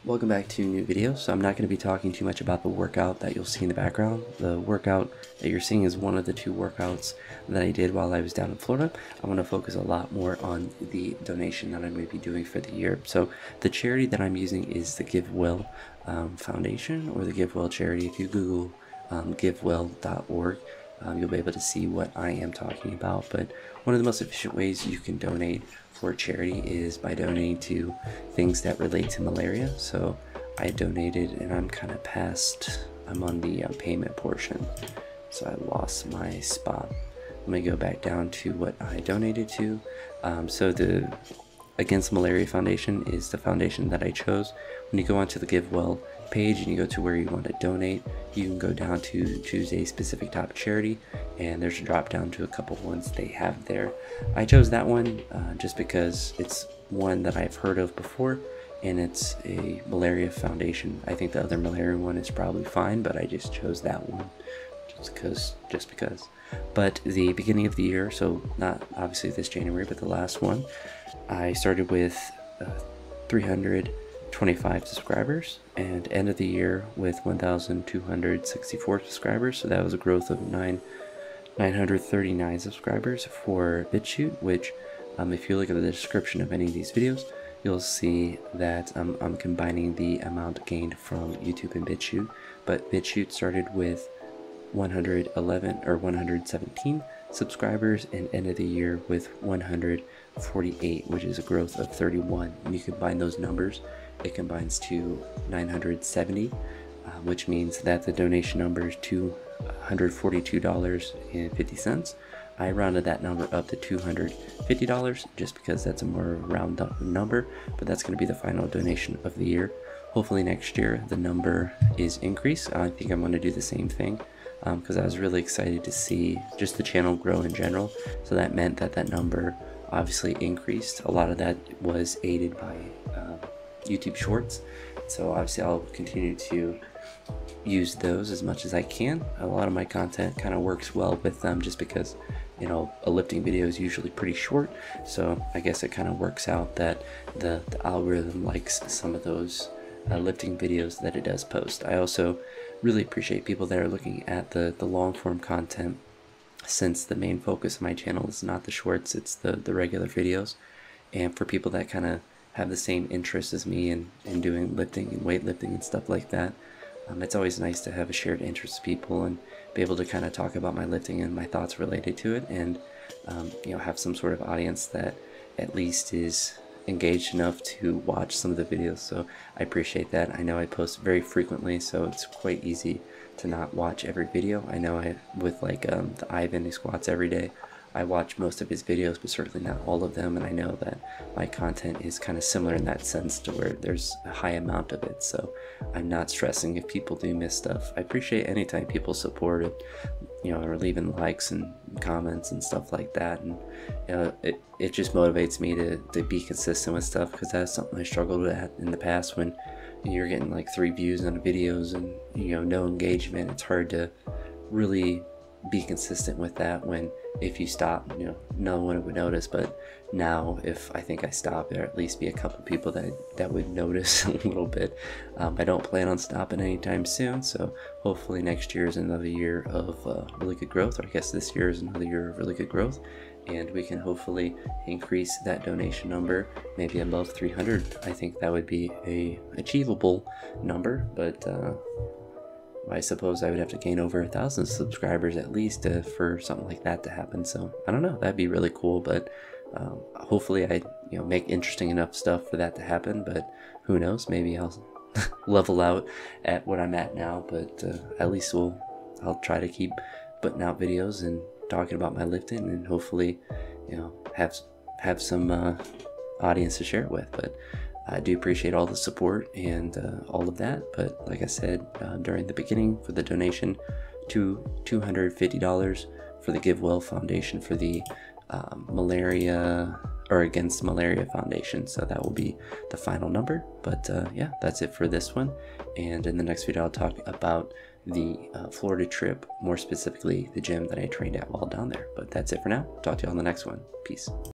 Welcome back to a new video. So I'm not going to be talking too much about the workout that you'll see in the background. The workout that you're seeing is one of the two workouts that I did while I was down in Florida. I want to focus a lot more on the donation that I'm going to be doing for the year. So the charity that I'm using is the GiveWell Foundation, or the GiveWell charity. If you Google givewell.org, you'll be able to see what I am talking about. But one of the most efficient ways you can donate for charity is by donating to things that relate to malaria. So I donated, and I'm kind of past, I'm on the payment portion, so I lost my spot. Let me go back down to what I donated to. So the Against Malaria Foundation is the foundation that I chose. When you go onto the GiveWell page and you go to where you want to donate, you can go down to choose a specific type of charity, and there's a drop down to a couple ones they have there. I chose that one just because it's one that I've heard of before, and it's a malaria foundation. I think the other malaria one is probably fine, but I just chose that one just because. But the beginning of the year, so not obviously this January, but the last one, I started with 325 subscribers, and end of the year with 1,264 subscribers. So that was a growth of 939 subscribers for BitChute, which if you look at the description of any of these videos, you'll see that I'm combining the amount gained from YouTube and BitChute. But BitChute started with 111 or 117 subscribers and ended the year with 148, which is a growth of 31. When you combine those numbers, it combines to 970, which means that the donation number is $242.50. I rounded that number up to $250 just because that's a more round number, but that's going to be the final donation of the year. Hopefully next year the number is increased. I think I'm going to do the same thing, because I was really excited to see just the channel grow in general. So that meant that that number obviously increased. A lot of that was aided by YouTube Shorts. So obviously I'll continue to use those as much as I can. A lot of my content kind of works well with them just because, you know, a lifting video is usually pretty short. So I guess it kind of works out that the algorithm likes some of those lifting videos that it does post. I also really appreciate people that are looking at the long form content, since the main focus of my channel is not the shorts, it's the regular videos. And for people that kind of have the same interests as me in doing lifting and weightlifting and stuff like that, it's always nice to have a shared interest with people and be able to kind of talk about my lifting and my thoughts related to it, and you know, have some sort of audience that at least is engaged enough to watch some of the videos. So I appreciate that. I know I post very frequently, so it's quite easy to not watch every video. I know with like the Ivan who squats every day, I watch most of his videos, but certainly not all of them, and I know that my content is kind of similar in that sense, to where there's a high amount of it, so I'm not stressing if people do miss stuff. I appreciate anytime people support it, you know, or leaving likes and comments and stuff like that, and you know, it just motivates me to be consistent with stuff, because that's something I struggled with in the past. When you're getting like 3 views on the videos and, you know, no engagement, it's hard to really be consistent with that. When if you stop, you know, no one would notice. But now if I think I stop, there at least be a couple people that would notice a little bit. I don't plan on stopping anytime soon, so hopefully next year is another year of really good growth, or I guess this year is another year of really good growth, and we can hopefully increase that donation number maybe above 300. I think that would be a achievable number, but I suppose I would have to gain over 1,000 subscribers at least for something like that to happen. So I don't know, that'd be really cool. But hopefully I make interesting enough stuff for that to happen. But who knows, maybe I'll level out at what I'm at now. But at least I'll try to keep putting out videos and talking about my lifting, and hopefully, you know, have some audience to share it with. But I do appreciate all the support and all of that. But like I said during the beginning, for the donation, $250 for the GiveWell Foundation, for the malaria or Against Malaria Foundation. So that will be the final number. But yeah, that's it for this one. And in the next video, I'll talk about the Florida trip, more specifically the gym that I trained at while down there. But that's it for now. Talk to you on the next one. Peace.